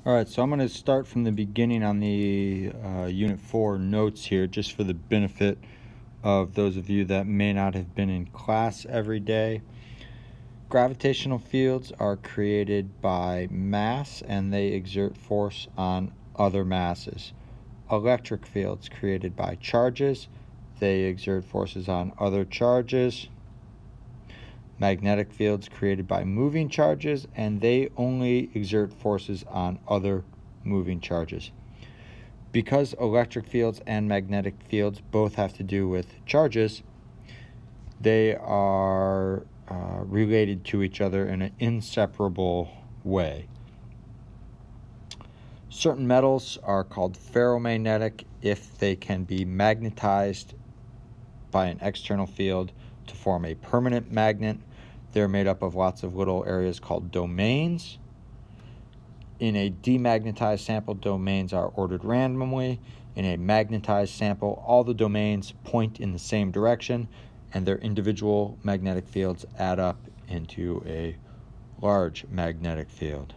Alright, so I'm going to start from the beginning on the Unit 4 notes here, just for the benefit of those of you that may not have been in class every day. Gravitational fields are created by mass and they exert force on other masses. Electric fields created by charges, they exert forces on other charges. Magnetic fields created by moving charges, and they only exert forces on other moving charges. Because electric fields and magnetic fields both have to do with charges, they are related to each other in an inseparable way. Certain metals are called ferromagnetic if they can be magnetized by an external field to form a permanent magnet. They're made up of lots of little areas called domains. In a demagnetized sample, domains are ordered randomly. In a magnetized sample, all the domains point in the same direction, and their individual magnetic fields add up into a large magnetic field.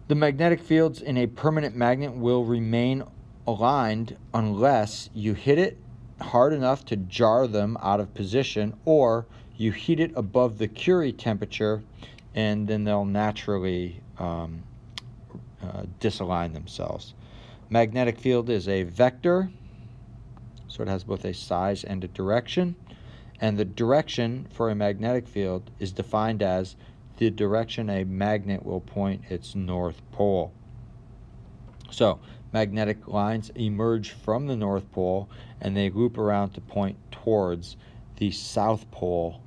The magnetic fields in a permanent magnet will remain aligned unless you hit it hard enough to jar them out of position, or you heat it above the Curie temperature, and then they'll naturally disalign themselves. Magnetic field is a vector, so it has both a size and a direction, and the direction for a magnetic field is defined as the direction a magnet will point its north pole. So magnetic lines emerge from the North Pole and they loop around to point towards the South Pole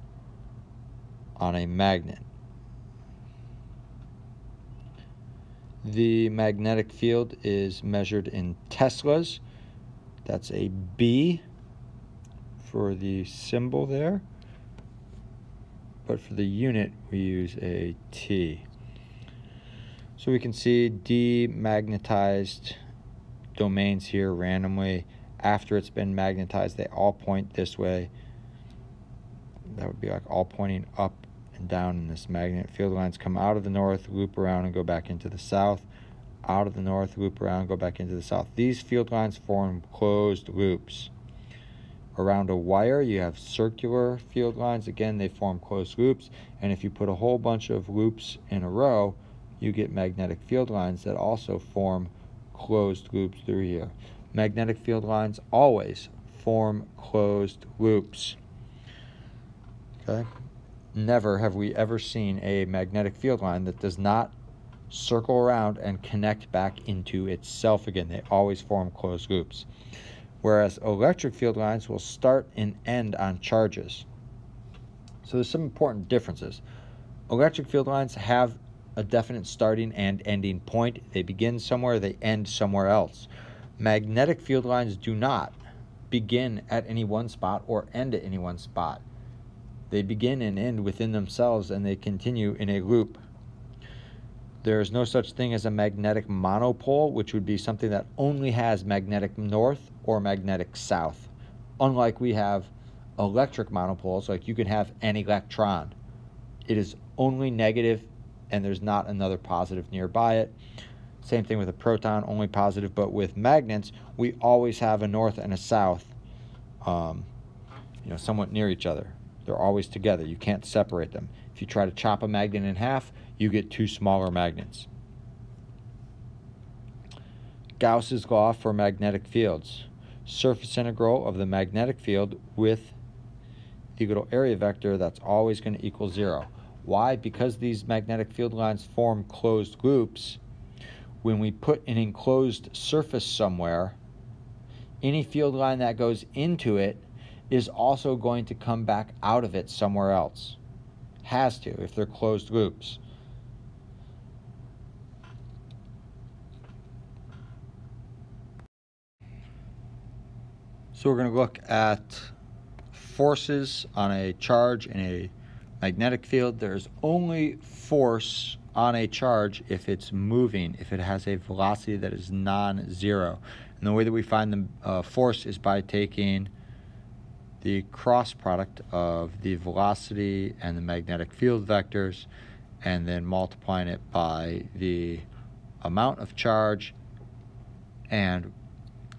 on a magnet. The magnetic field is measured in Teslas. That's a B for the symbol there, but for the unit we use a T. So we can see demagnetized domains here randomly. After it's been magnetized, they all point this way. That would be like all pointing up and down in this magnet. Field lines come out of the north, loop around, and go back into the south. Out of the north, loop around, go back into the south. These field lines form closed loops. Around a wire, you have circular field lines. Again, they form closed loops. And if you put a whole bunch of loops in a row, you get magnetic field lines that also form closed loops through here. Magnetic field lines always form closed loops. Okay? Never have we ever seen a magnetic field line that does not circle around and connect back into itself again. They always form closed loops. Whereas electric field lines will start and end on charges. So there's some important differences. Electric field lines have a definite starting and ending point. They begin somewhere, they end somewhere else. Magnetic field lines do not begin at any one spot or end at any one spot. They begin and end within themselves, and they continue in a loop. There is no such thing as a magnetic monopole, which would be something that only has magnetic north or magnetic south. Unlike we have electric monopoles, like you can have an electron. It is only negative, and there's not another positive nearby it. Same thing with a proton, only positive. But with magnets, we always have a north and a south, somewhat near each other. They're always together. You can't separate them. If you try to chop a magnet in half, you get two smaller magnets. Gauss's law for magnetic fields. Surface integral of the magnetic field with the little area vector, that's always going to equal 0. Why? Because these magnetic field lines form closed loops. When we put an enclosed surface somewhere, any field line that goes into it is also going to come back out of it somewhere else. Has to, if they're closed loops. So we're going to look at forces on a charge in a magnetic field. There's only force on a charge if it's moving, if it has a velocity that is non-zero. And the way that we find the force is by taking the cross product of the velocity and the magnetic field vectors and then multiplying it by the amount of charge, and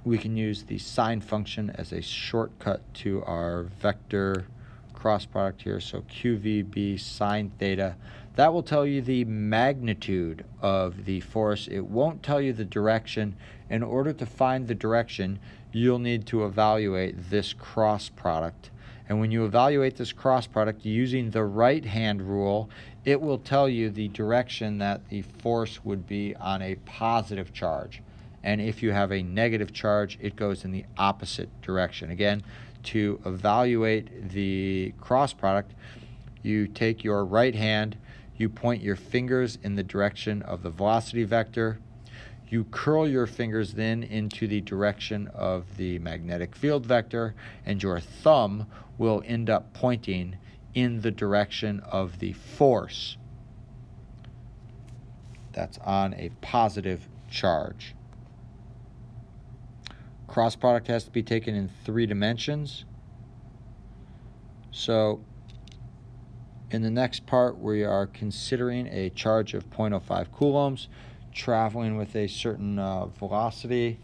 we can use the sine function as a shortcut to our vector cross product here. So QVB sine theta, that will tell you the magnitude of the force. It won't tell you the direction. In order to find the direction, you'll need to evaluate this cross product. And when you evaluate this cross product using the right hand rule, it will tell you the direction that the force would be on a positive charge. And if you have a negative charge, it goes in the opposite direction. Again, to evaluate the cross product, you take your right hand, you point your fingers in the direction of the velocity vector, you curl your fingers then into the direction of the magnetic field vector, and your thumb will end up pointing in the direction of the force that's on a positive charge. Cross product has to be taken in 3 dimensions. So in the next part, we are considering a charge of 0.05 coulombs traveling with a certain velocity.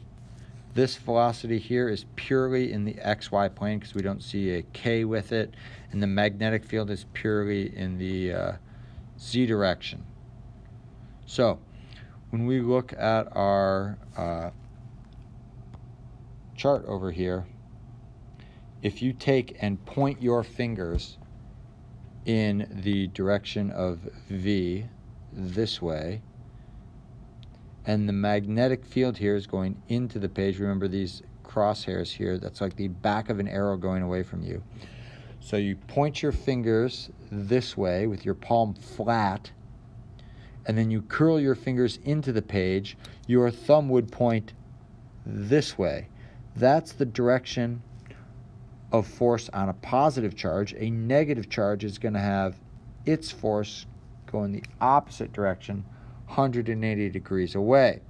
This velocity here is purely in the XY plane because we don't see a K with it, and the magnetic field is purely in the Z direction. So when we look at our chart over here, if you take and point your fingers in the direction of V this way, and the magnetic field here is going into the page. Remember these crosshairs here, that's like the back of an arrow going away from you. So you point your fingers this way with your palm flat, and then you curl your fingers into the page. Your thumb would point this way. That's the direction of force on a positive charge. A negative charge is going to have its force go in the opposite direction, 180 degrees away.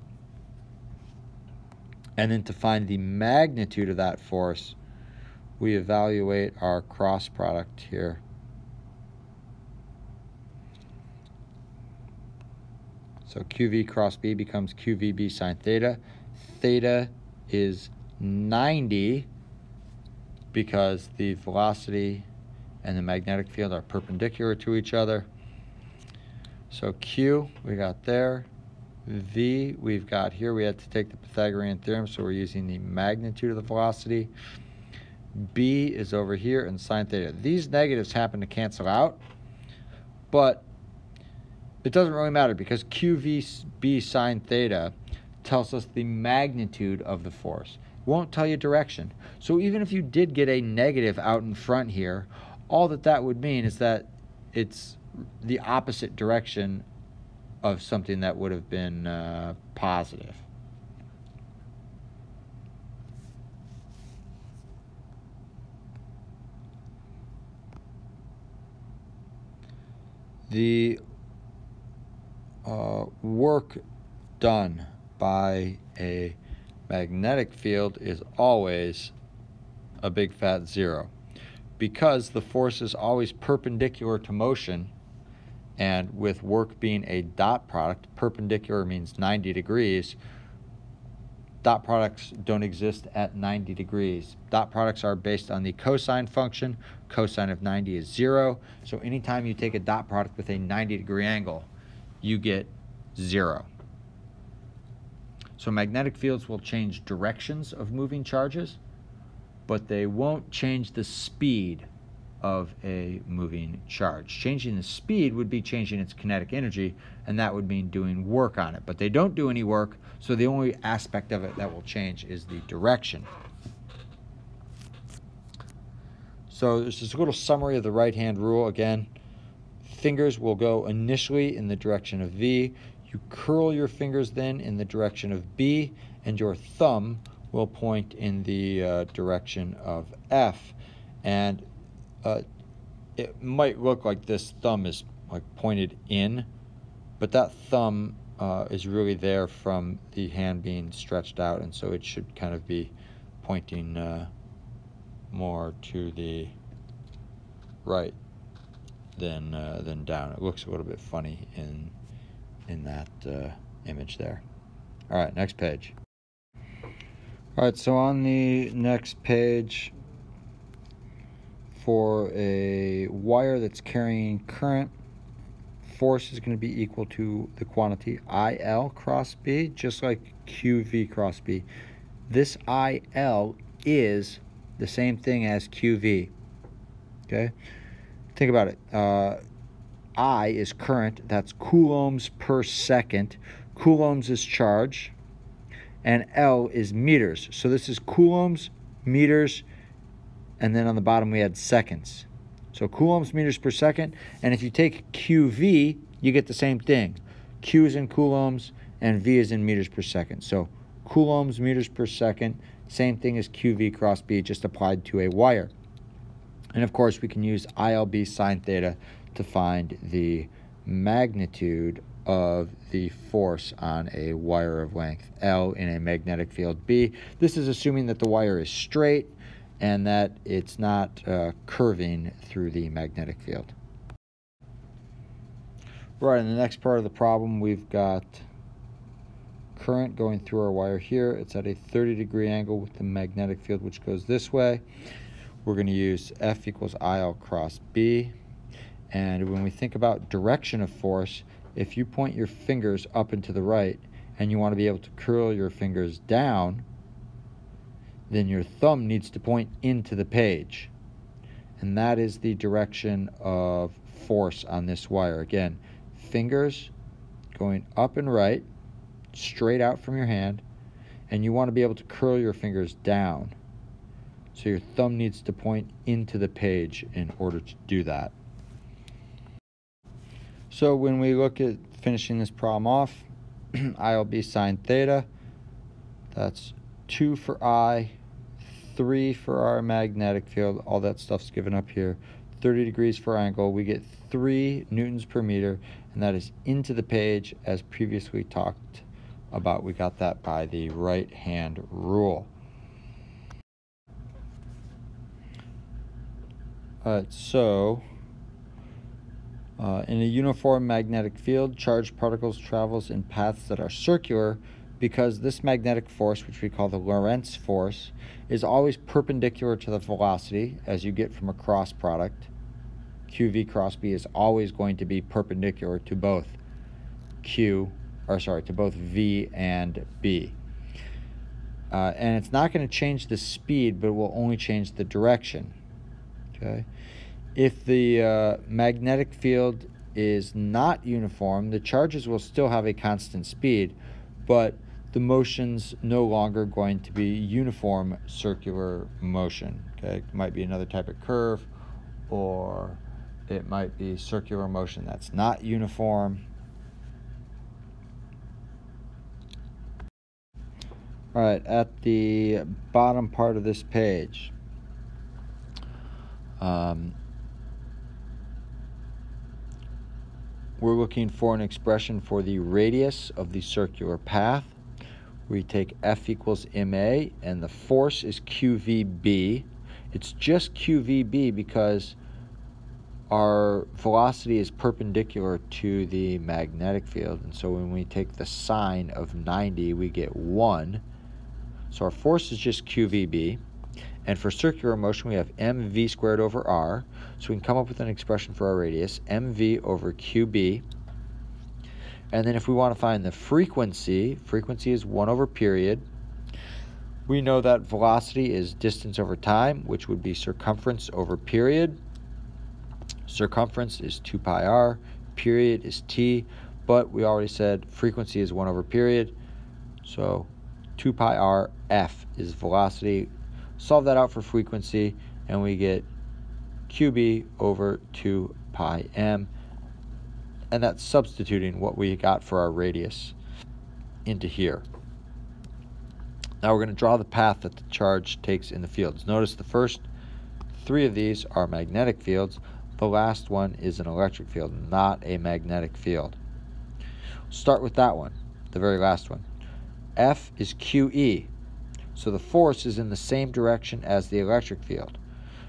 And then to find the magnitude of that force, we evaluate our cross product here. So QV cross B becomes QVB sine theta. Theta is 90 because the velocity and the magnetic field are perpendicular to each other. So Q we got there. V we've got here. We had to take the Pythagorean theorem, so we're using the magnitude of the velocity. B is over here, and sine theta. These negatives happen to cancel out, but it doesn't really matter because QVB sine theta tells us the magnitude of the force. It won't tell you direction. So even if you did get a negative out in front here, all that would mean is that it's the opposite direction of something that would have been positive. The work done by a magnetic field is always a big fat 0 because the force is always perpendicular to motion, and with work being a dot product, perpendicular means 90 degrees. Dot products don't exist at 90 degrees. Dot products are based on the cosine function. Cosine of 90 is 0. So anytime you take a dot product with a 90-degree angle, you get 0. So magnetic fields will change directions of moving charges, but they won't change the speed of a moving charge. Changing the speed would be changing its kinetic energy, and that would mean doing work on it. But they don't do any work, so the only aspect of it that will change is the direction. So there's this little summary of the right-hand rule. Again, fingers will go initially in the direction of V. You curl your fingers then in the direction of B, and your thumb will point in the direction of F. And it might look like this thumb is like pointed in, but that thumb is really there from the hand being stretched out, and so it should kind of be pointing more to the right than down. It looks a little bit funny in that image there. All right, next page. All right, so on the next page, for a wire that's carrying current, force is going to be equal to the quantity IL cross B, just like QV cross B. This IL is the same thing as QV. Okay? Think about it. I is current. That's coulombs per second. Coulombs is charge. And L is meters. So this is coulombs, meters, and then on the bottom we had seconds. So coulombs, meters per second. And if you take QV, you get the same thing. Q is in coulombs and V is in meters per second. So coulombs, meters per second, same thing as QV cross B, just applied to a wire. And of course we can use ILB sine theta to find the magnitude of the force on a wire of length L in a magnetic field B. This is assuming that the wire is straight and that it's not curving through the magnetic field. Right, in the next part of the problem, we've got current going through our wire here. It's at a 30-degree angle with the magnetic field, which goes this way. We're going to use F equals IL cross B. And when we think about direction of force, if you point your fingers up and to the right and you want to be able to curl your fingers down, then your thumb needs to point into the page. And that is the direction of force on this wire. Again, fingers going up and right, straight out from your hand, and you want to be able to curl your fingers down. So your thumb needs to point into the page in order to do that. So when we look at finishing this problem off, ILB sine theta, that's 2 for I, 3 for our magnetic field, all that stuff's given up here, 30 degrees for angle, we get 3 newtons per meter, and that is into the page as previously talked about. We got that by the right hand rule. Alright, so in a uniform magnetic field, charged particles travels in paths that are circular because this magnetic force, which we call the Lorentz force, is always perpendicular to the velocity as you get from a cross product. QV cross B is always going to be perpendicular to both to both V and B. And it's not going to change the speed, but it will only change the direction. Okay? If the magnetic field is not uniform, the charges will still have a constant speed, but the motion's no longer going to be uniform circular motion. Okay? It might be another type of curve, or it might be circular motion that's not uniform. All right, at the bottom part of this page, we're looking for an expression for the radius of the circular path. We take F equals ma, and the force is QVB. It's just QVB because our velocity is perpendicular to the magnetic field, and so when we take the sine of 90, we get 1. So our force is just QVB. And for circular motion, we have mv squared over r. So we can come up with an expression for our radius, mv over qb. And then if we want to find the frequency is 1 over period. We know that velocity is distance over time, which would be circumference over period. Circumference is 2 pi r, period is t, but we already said frequency is 1 over period. So 2 pi r f is velocity. Solve that out for frequency, and we get qb over 2 pi m. And that's substituting what we got for our radius into here. Now we're going to draw the path that the charge takes in the fields. Notice the first 3 of these are magnetic fields. The last one is an electric field, not a magnetic field. Start with that one, the very last one. F is QE. So the force is in the same direction as the electric field.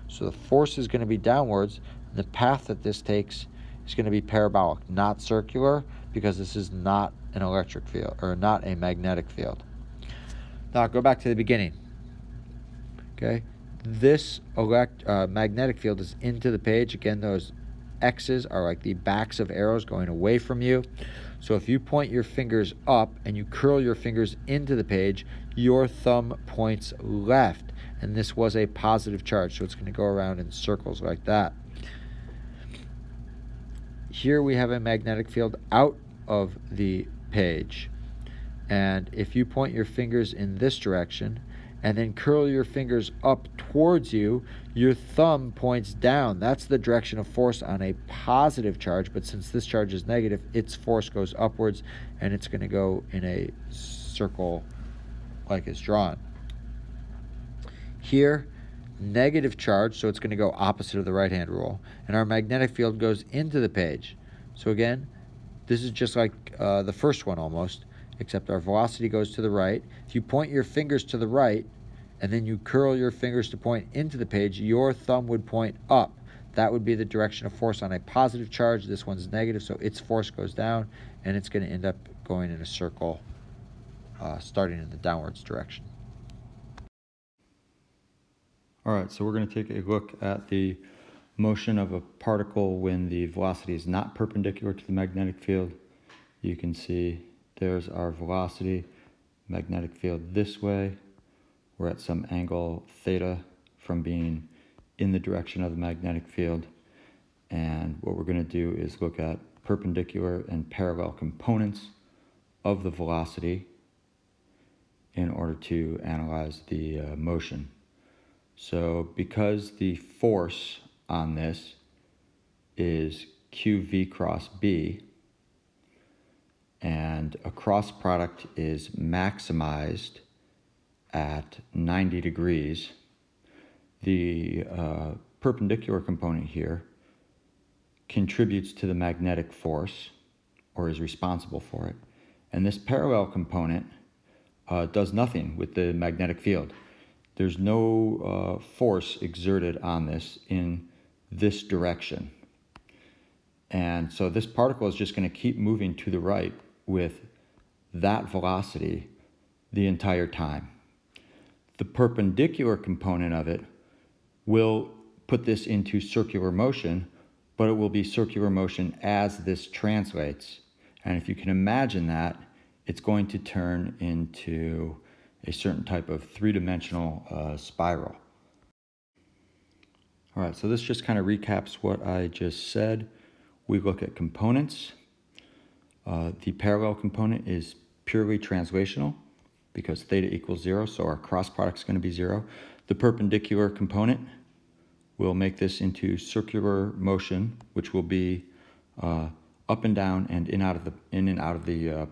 So the force is going to be downwards. The path that this takes is going to be parabolic, not circular, because this is not an electric field, or not a magnetic field. Now go back to the beginning. Okay, this magnetic field is into the page. Again, those X's are like the backs of arrows going away from you. So if you point your fingers up and you curl your fingers into the page, your thumb points left. And this was a positive charge, so it's going to go around in circles like that. Here we have a magnetic field out of the page. And if you point your fingers in this direction and then curl your fingers up towards you, your thumb points down. That's the direction of force on a positive charge, but since this charge is negative, its force goes upwards, and it's going to go in a circle like it's drawn. Here, negative charge, so it's going to go opposite of the right-hand rule, and our magnetic field goes into the page. So again, this is just like the first one almost, except our velocity goes to the right. If you point your fingers to the right and then you curl your fingers to point into the page, your thumb would point up. That would be the direction of force on a positive charge. This one's negative, so its force goes down, and it's going to end up going in a circle starting in the downwards direction. All right, so we're going to take a look at the motion of a particle when the velocity is not perpendicular to the magnetic field. You can see there's our velocity, magnetic field this way. We're at some angle theta from being in the direction of the magnetic field. And what we're going to do is look at perpendicular and parallel components of the velocity in order to analyze the motion. So because the force on this is QV cross B, and a cross product is maximized at 90 degrees, the perpendicular component here contributes to the magnetic force, or is responsible for it. And this parallel component does nothing with the magnetic field. There's no force exerted on this in this direction. And so this particle is just going to keep moving to the right with that velocity the entire time. The perpendicular component of it will put this into circular motion, but it will be circular motion as this translates. And if you can imagine that, it's going to turn into a certain type of three-dimensional spiral. All right, so this just kind of recaps what I just said. We look at components. The parallel component is purely translational because theta equals 0, so our cross product is going to be 0. The perpendicular component will make this into circular motion, which will be up and down and in and out of the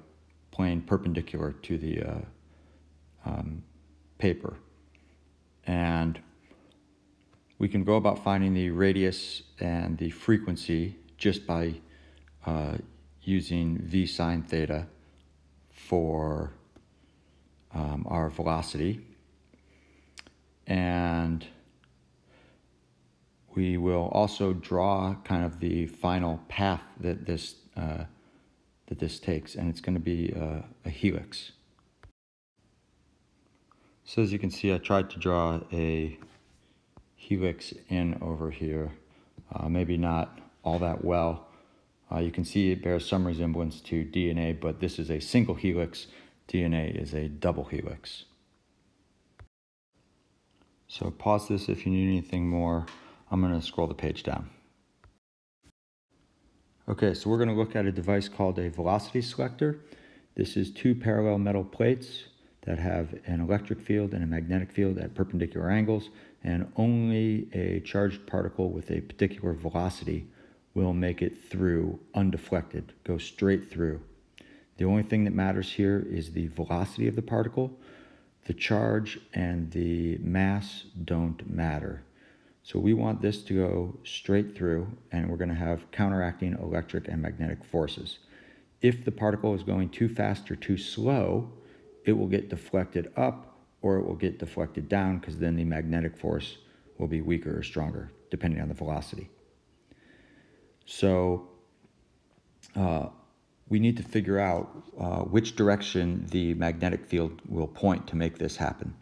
plane perpendicular to the paper. And we can go about finding the radius and the frequency just by using v sine theta for our velocity. And we will also draw kind of the final path that this takes, and it's going to be a helix. So as you can see, I tried to draw a helix in over here, maybe not all that well. You can see it bears some resemblance to DNA, but this is a single helix. DNA is a double helix. So pause this if you need anything more. I'm going to scroll the page down. Okay, so we're going to look at a device called a velocity selector. This is two parallel metal plates that have an electric field and a magnetic field at perpendicular angles, and only a charged particle with a particular velocity will make it through undeflected, go straight through. The only thing that matters here is the velocity of the particle. The charge and the mass don't matter. So we want this to go straight through, and we're going to have counteracting electric and magnetic forces. If the particle is going too fast or too slow, it will get deflected up or it will get deflected down, because then the magnetic force will be weaker or stronger, depending on the velocity. So we need to figure out which direction the magnetic field will point to make this happen.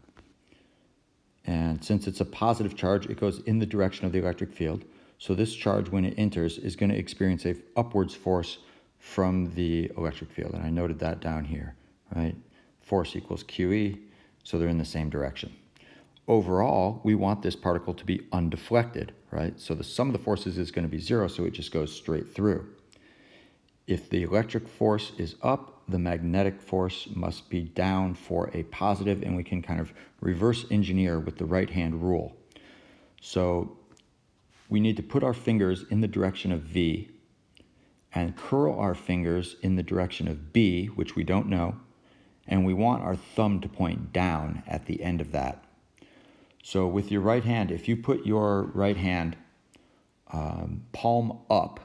And since it's a positive charge, it goes in the direction of the electric field. So this charge, when it enters, is going to experience an upwards force from the electric field. And I noted that down here, right? Force equals QE, so they're in the same direction. Overall, we want this particle to be undeflected, right? So the sum of the forces is going to be 0, so it just goes straight through. If the electric force is up, the magnetic force must be down for a positive, and we can kind of reverse engineer with the right-hand rule. So we need to put our fingers in the direction of V and curl our fingers in the direction of B, which we don't know, and we want our thumb to point down at the end of that. So with your right hand, if you put your right hand palm up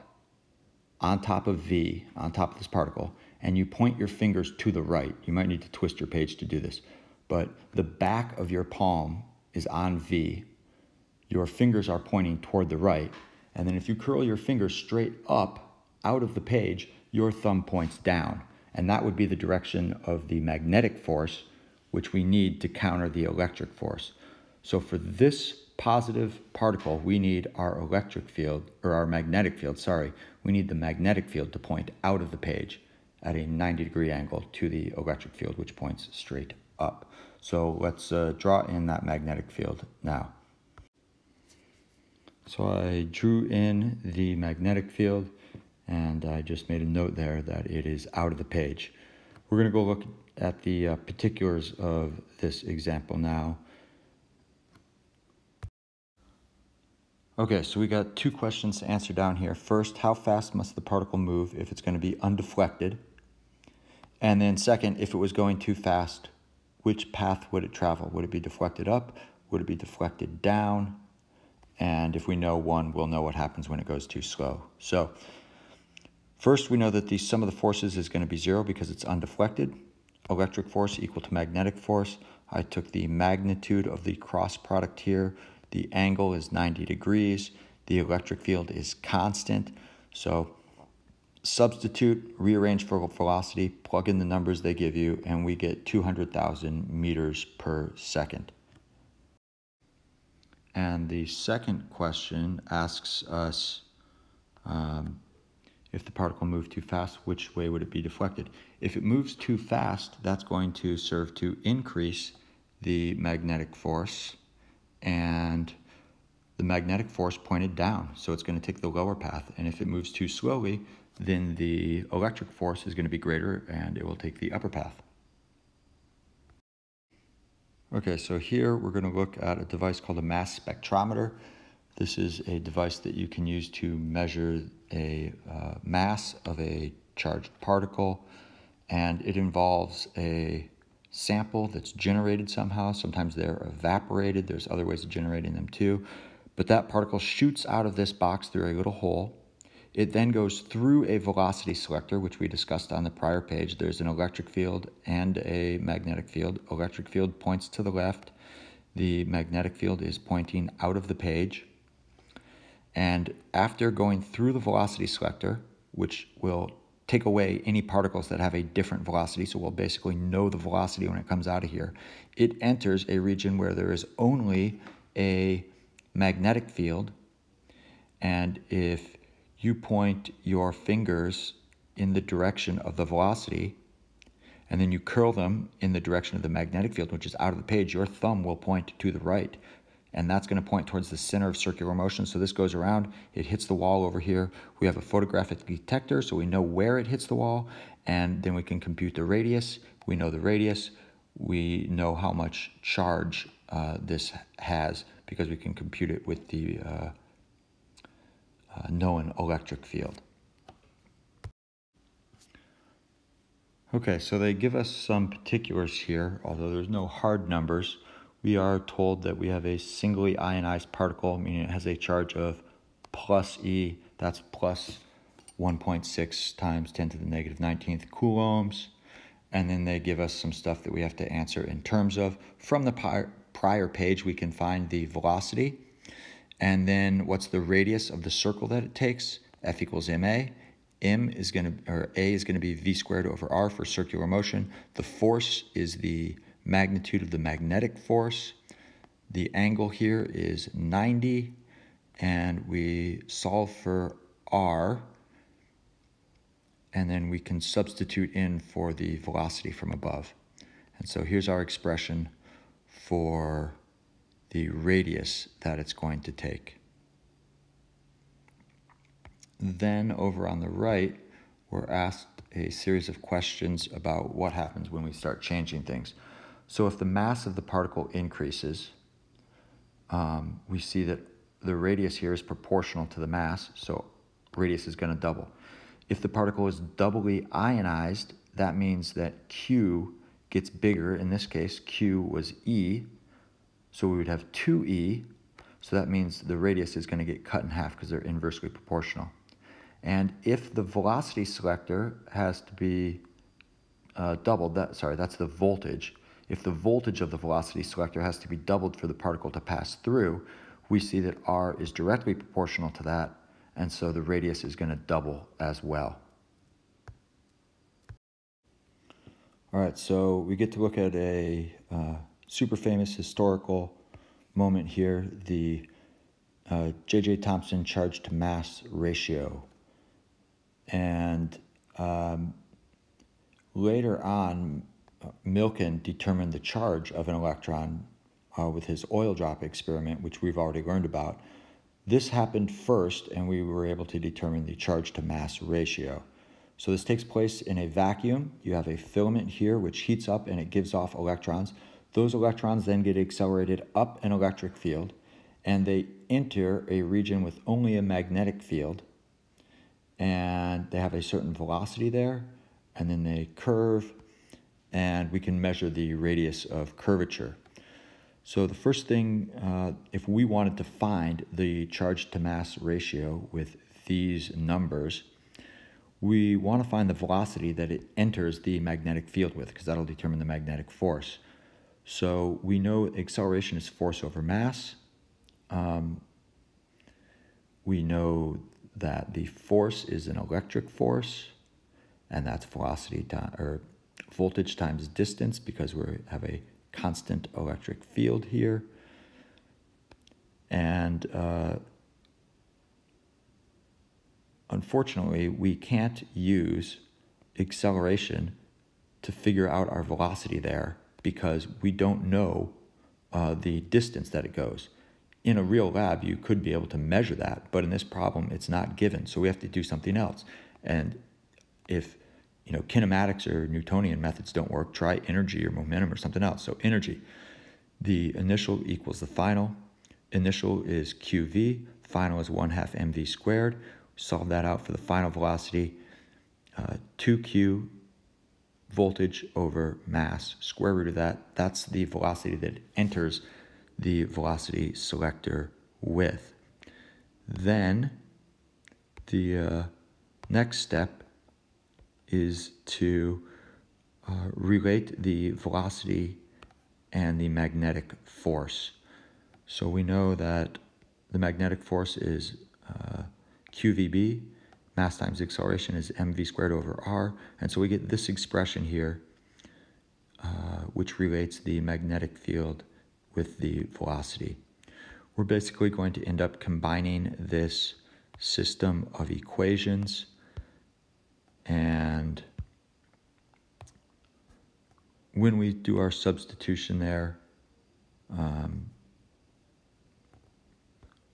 on top of V, on top of this particle, and you point your fingers to the right. You might need to twist your page to do this, but the back of your palm is on V. Your fingers are pointing toward the right, and then if you curl your fingers straight up out of the page, your thumb points down, and that would be the direction of the magnetic force, which we need to counter the electric force. So for this positive particle, we need our electric field, or our magnetic field, sorry. We need the magnetic field to point out of the page at a 90-degree angle to the electric field, which points straight up. So let's draw in that magnetic field now. So I drew in the magnetic field, and I just made a note there that it is out of the page. We're going to go look at the particulars of this example now. Okay, so we got two questions to answer down here. First, how fast must the particle move if it's going to be undeflected? And then second, if it was going too fast, which path would it travel? Would it be deflected up? Would it be deflected down? And if we know one, we'll know what happens when it goes too slow. So first, we know that the sum of the forces is going to be 0 because it's undeflected. Electric force equal to magnetic force. I took the magnitude of the cross product here. The angle is 90 degrees. The electric field is constant. So substitute, rearrange for velocity, plug in the numbers they give you, and we get 200,000 meters per second. And the second question asks us if the particle moved too fast, which way would it be deflected? If it moves too fast, that's going to serve to increase the magnetic force, and the magnetic force pointed down, so it's going to take the lower path. And if it moves too slowly, then the electric force is going to be greater, and it will take the upper path. Okay, so here we're going to look at a device called a mass spectrometer. This is a device that you can use to measure a mass of a charged particle, and it involves a sample that's generated somehow. Sometimes they're evaporated. There's other ways of generating them too. But that particle shoots out of this box through a little hole. It then goes through a velocity selector, which we discussed on the prior page. There's an electric field and a magnetic field. Electric field points to the left. The magnetic field is pointing out of the page. And after going through the velocity selector, which will take away any particles that have a different velocity, so we'll basically know the velocity when it comes out of here, it enters a region where there is only a magnetic field. And if you point your fingers in the direction of the velocity, and then you curl them in the direction of the magnetic field, which is out of the page, your thumb will point to the right. And that's going to point towards the center of circular motion. So this goes around, it hits the wall over here. We have a photographic detector, so we know where it hits the wall, and then we can compute the radius. We know the radius. We know how much charge this has because we can compute it with the known electric field. Okay, so they give us some particulars here, although there's no hard numbers. We are told that we have a singly ionized particle, meaning it has a charge of plus E, that's plus 1.6 times 10 to the negative 19th coulombs. And then they give us some stuff that we have to answer in terms of. From the prior page, we can find the velocity, and then what's the radius of the circle that it takes, F equals ma. M is going to, or A is going to be v squared over r for circular motion. The force is the magnitude of the magnetic force. The angle here is 90, and we solve for r, and then we can substitute in for the velocity from above. And so here's our expression for the radius that it's going to take. Then over on the right, we're asked a series of questions about what happens when we start changing things. So if the mass of the particle increases, we see that the radius here is proportional to the mass, so radius is going to double. If the particle is doubly ionized, that means that Q gets bigger. In this case, Q was E, so we would have 2E, so that means the radius is going to get cut in half because they're inversely proportional. And if the velocity selector has to be doubled, that's the voltage. If the voltage of the velocity selector has to be doubled for the particle to pass through, we see that R is directly proportional to that, and so the radius is going to double as well. All right, so we get to look at a super famous historical moment here, the J.J. Thomson charge to mass ratio. And later on, Milken determined the charge of an electron with his oil drop experiment, which we've already learned about. This happened first, and we were able to determine the charge to mass ratio. So this takes place in a vacuum. You have a filament here which heats up and it gives off electrons. Those electrons then get accelerated up an electric field, and they enter a region with only a magnetic field, and they have a certain velocity there, and then they curve, and we can measure the radius of curvature. So the first thing, if we wanted to find the charge to mass ratio with these numbers, we want to find the velocity that it enters the magnetic field with, because that'll determine the magnetic force. So we know acceleration is force over mass. We know that the force is an electric force, and that's velocity or voltage times distance, because we have a constant electric field here. And unfortunately, we can't use acceleration to figure out our velocity there, because we don't know the distance that it goes. In a real lab, you could be able to measure that, but in this problem, it's not given, so we have to do something else. And if kinematics or Newtonian methods don't work, try energy or momentum or something else. So energy, the initial equals the final. Initial is QV, final is 1/2 mv squared. Solve that out for the final velocity, 2q voltage over mass, square root of that. That's the velocity that enters the velocity selector with. Then the next step is to relate the velocity and the magnetic force. So we know that the magnetic force is QVB, mass times acceleration is mv squared over r, and so we get this expression here, which relates the magnetic field with the velocity. We're basically going to end up combining this system of equations, and when we do our substitution there,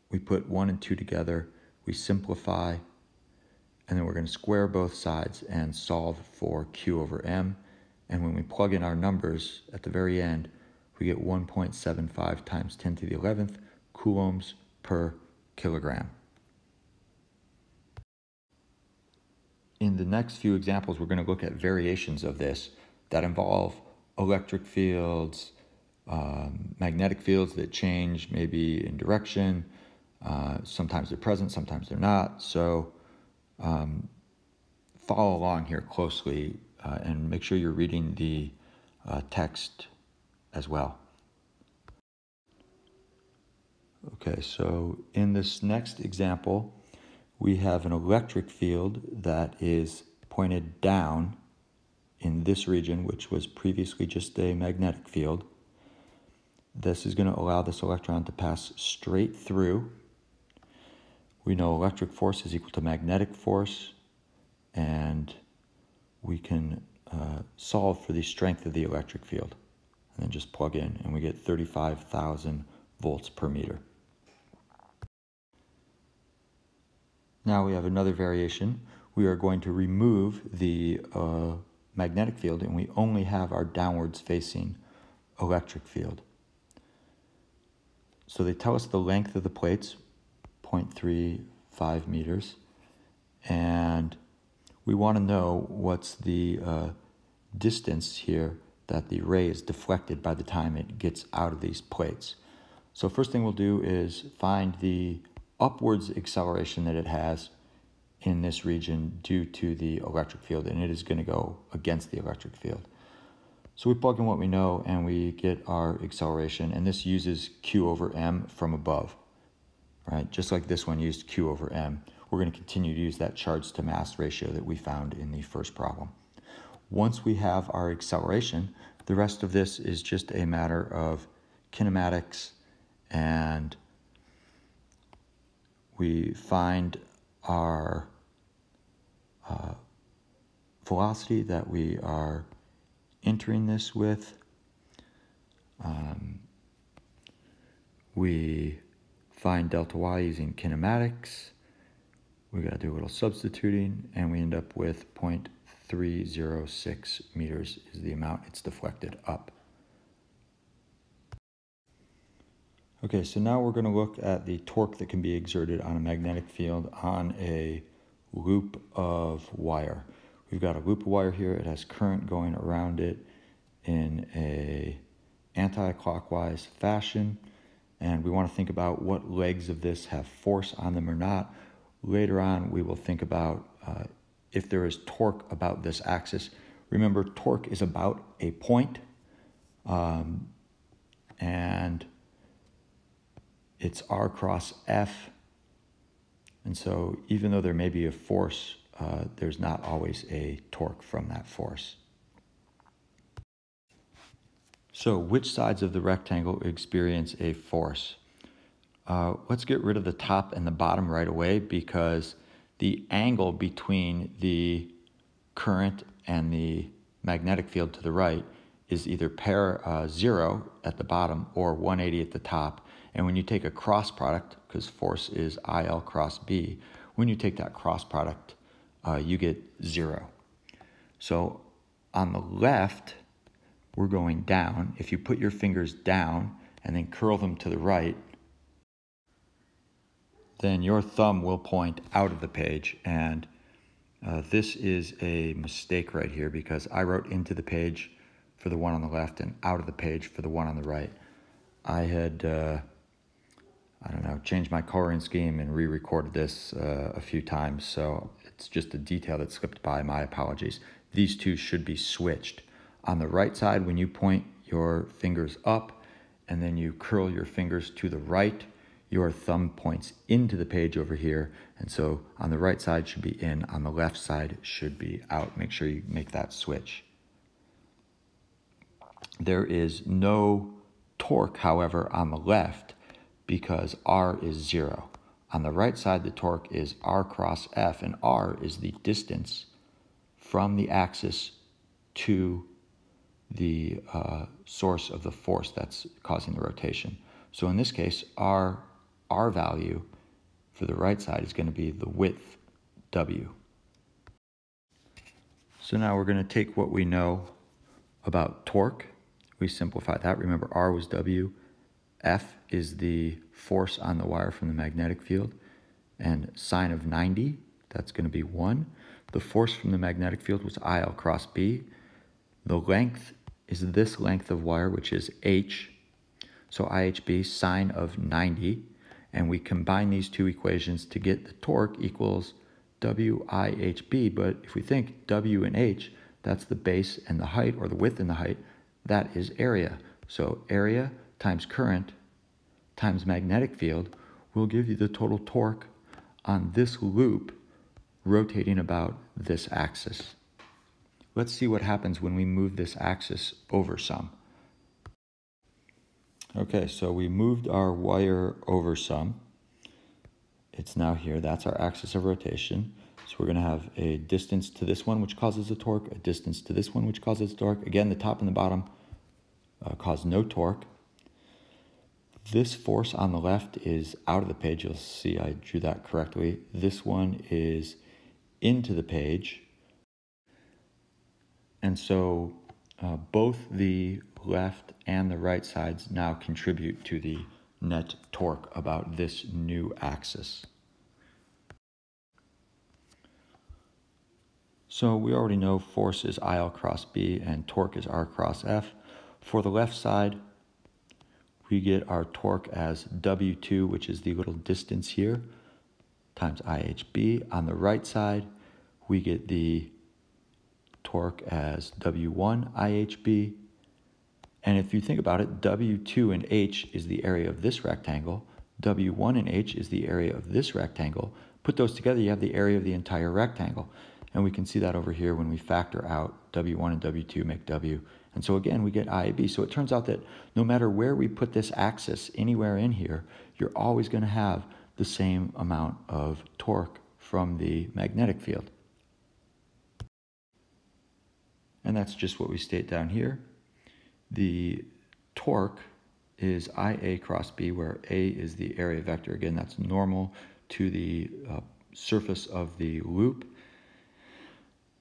we put 1 and 2 together, we simplify, and then we're going to square both sides and solve for q over m. And when we plug in our numbers at the very end, we get 1.75 times 10 to the 11th coulombs per kilogram. In the next few examples, we're going to look at variations of this that involve electric fields, magnetic fields that change maybe in direction. Sometimes they're present, sometimes they're not. So follow along here closely and make sure you're reading the text as well. Okay, so in this next example, we have an electric field that is pointed down in this region, which was previously just a magnetic field. This is going to allow this electron to pass straight through. We know electric force is equal to magnetic force, and we can solve for the strength of the electric field. And then just plug in, and we get 35,000 volts per meter. Now we have another variation. We are going to remove the magnetic field, and we only have our downwards facing electric field. So they tell us the length of the plates, 0.35 meters, and we want to know what's the distance here that the ray is deflected by the time it gets out of these plates. So first thing we'll do is find the upwards acceleration that it has in this region due to the electric field, and it is going to go against the electric field. So we plug in what we know and we get our acceleration, and this uses Q over M from above, right? Just like this one used Q over M. We're going to continue to use that charge to mass ratio that we found in the first problem. Once we have our acceleration, the rest of this is just a matter of kinematics, and we find our velocity that we are entering this with. We find delta y using kinematics. We got to do a little substituting, and we end up with 0.306 meters is the amount it's deflected up. Okay, so now we're going to look at the torque that can be exerted on a magnetic field on a loop of wire. We've got a loop of wire here. It has current going around it in a anti-clockwise fashion, and we want to think about what legs of this have force on them or not. Later on, we will think about if there is torque about this axis. Remember, torque is about a point, and it's R cross F. And so even though there may be a force, there's not always a torque from that force. So which sides of the rectangle experience a force? Let's get rid of the top and the bottom right away, because the angle between the current and the magnetic field to the right is either pair 0 at the bottom or 180 at the top. And when you take a cross product, because force is IL cross B, when you take that cross product, you get 0. So on the left, we're going down. If you put your fingers down and then curl them to the right, then your thumb will point out of the page. And this is a mistake right here, because I wrote into the page for the one on the left and out of the page for the one on the right. I had, I don't know, changed my coloring scheme and re-recorded this a few times, so it's just a detail that slipped by. My apologies. These two should be switched. On the right side, when you point your fingers up and then you curl your fingers to the right, your thumb points into the page over here, and so on the right side should be in, on the left side should be out. Make sure you make that switch. There is no torque, however, on the left, because R is 0. On the right side, the torque is R cross F, and R is the distance from the axis to the source of the force that's causing the rotation. So in this case, R value for the right side is going to be the width, W. So now we're going to take what we know about torque. We simplify that. Remember, R was W. F is the force on the wire from the magnetic field, and sine of 90, that's going to be 1. The force from the magnetic field was IL cross B. The length is this length of wire, which is H, so IHB, sine of 90, and we combine these two equations to get the torque equals WIHB, but if we think W and H, that's the base and the height, or the width and the height, that is area. So area times current times magnetic field will give you the total torque on this loop rotating about this axis. Let's see what happens when we move this axis over some. Okay, so we moved our wire over some. It's now here. That's our axis of rotation. So we're going to have a distance to this one, which causes a torque, a distance to this one, which causes a torque. Again, the top and the bottom cause no torque. This force on the left is out of the page. You'll see I drew that correctly. This one is into the page. And so both the left and the right sides now contribute to the net torque about this new axis. So we already know force is IL cross B and torque is R cross F. For the left side, we get our torque as W2, which is the little distance here, times IHB. On the right side, we get the torque as W1 IHB. And if you think about it, W2 and H is the area of this rectangle. W1 and H is the area of this rectangle. Put those together, you have the area of the entire rectangle. And we can see that over here when we factor out W1 and W2 make W. And so again, we get IAB. So it turns out that no matter where we put this axis, anywhere in here, you're always going to have the same amount of torque from the magnetic field. And that's just what we state down here. The torque is IA cross B, where A is the area vector. Again, that's normal to the surface of the loop.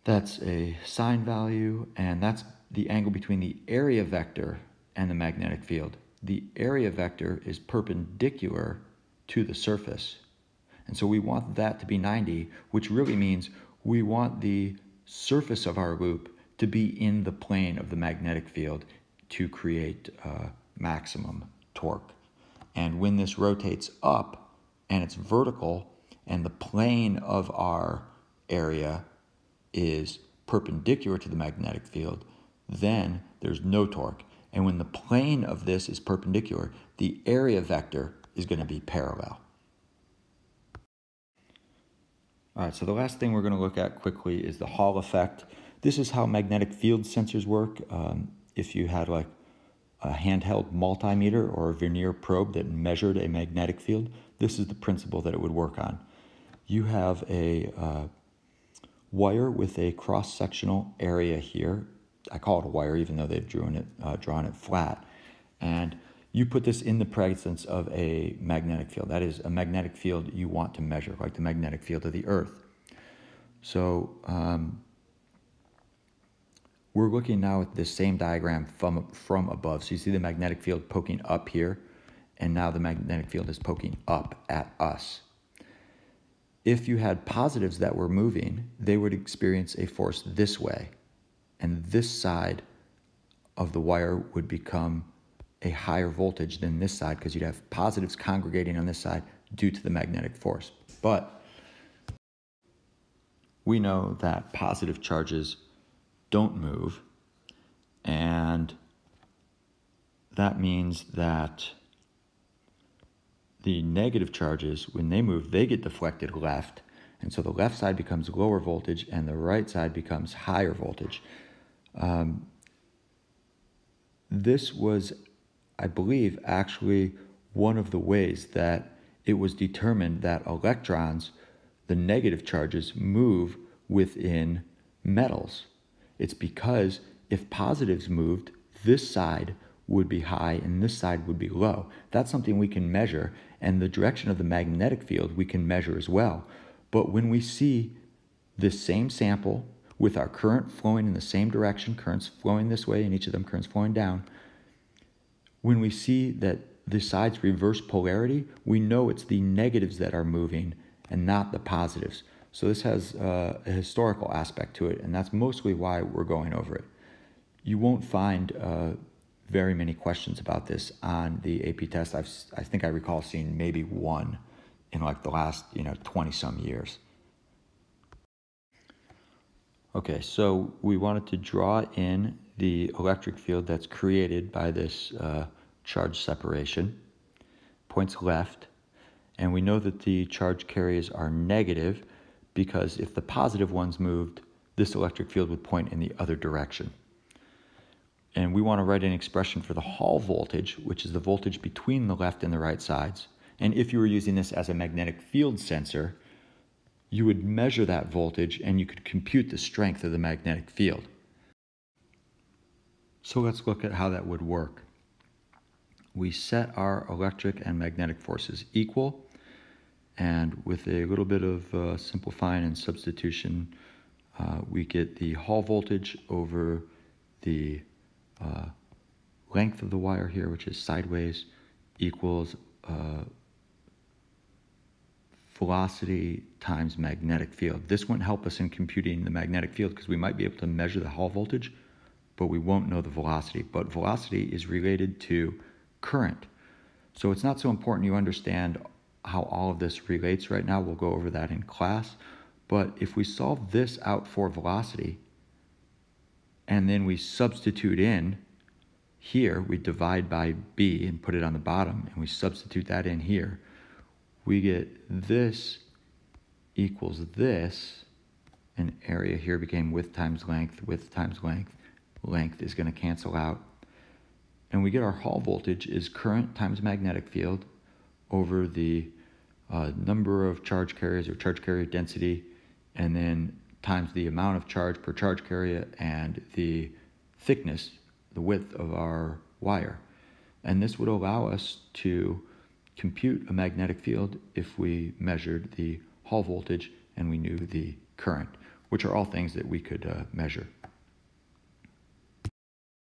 That's a sine value, and that's the angle between the area vector and the magnetic field. The area vector is perpendicular to the surface. And so we want that to be 90, which really means we want the surface of our loop to be in the plane of the magnetic field to create maximum torque. And when this rotates up and it's vertical and the plane of our area is perpendicular to the magnetic field, then there's no torque. And when the plane of this is perpendicular, the area vector is going to be parallel. All right, so the last thing we're going to look at quickly is the Hall effect. This is how magnetic field sensors work. If you had like a handheld multimeter or a vernier probe that measured a magnetic field, this is the principle that it would work on. You have a wire with a cross-sectional area here. I call it a wire even though they've drawn it flat. And you put this in the presence of a magnetic field. That is a magnetic field you want to measure, like the magnetic field of the Earth. So we're looking now at this same diagram from above. So you see the magnetic field poking up here, and now the magnetic field is poking up at us. If you had positives that were moving, they would experience a force this way, and this side of the wire would become a higher voltage than this side because you'd have positives congregating on this side due to the magnetic force. But we know that positive charges don't move, and that means that the negative charges, when they move, they get deflected left, and so the left side becomes lower voltage and the right side becomes higher voltage. This was, I believe, actually one of the ways that it was determined that electrons, the negative charges, move within metals. It's because if positives moved, this side would be high and this side would be low. That's something we can measure, and the direction of the magnetic field we can measure as well. But when we see this same sample with our current flowing in the same direction, currents flowing this way and each of them currents flowing down, when we see that the sides reverse polarity, we know it's the negatives that are moving and not the positives. So this has a historical aspect to it, and that's mostly why we're going over it. You won't find very many questions about this on the AP test. I think I recall seeing maybe one in like the last 20-some years. Okay, so we wanted to draw in the electric field that's created by this charge separation, points left, And we know that the charge carriers are negative because if the positive ones moved, this electric field would point in the other direction. And we want to write an expression for the Hall voltage, which is the voltage between the left and the right sides. And if you were using this as a magnetic field sensor, you would measure that voltage and you could compute the strength of the magnetic field. So let's look at how that would work. We set our electric and magnetic forces equal, and with a little bit of simplifying and substitution, we get the Hall voltage over the length of the wire here, which is sideways, equals velocity times magnetic field. This won't help us in computing the magnetic field because we might be able to measure the Hall voltage, but we won't know the velocity. But velocity is related to current. So it's not so important you understand how all of this relates right now. We'll go over that in class. But if we solve this out for velocity, and then we substitute in here, we divide by B and put it on the bottom, and we substitute that in here, we get this equals this, and area here became width times length, length is going to cancel out. And we get our Hall voltage is current times magnetic field over the number of charge carriers or charge carrier density, and then times the amount of charge per charge carrier and the thickness, the width of our wire. And this would allow us to compute a magnetic field if we measured the Hall voltage and we knew the current, which are all things that we could measure.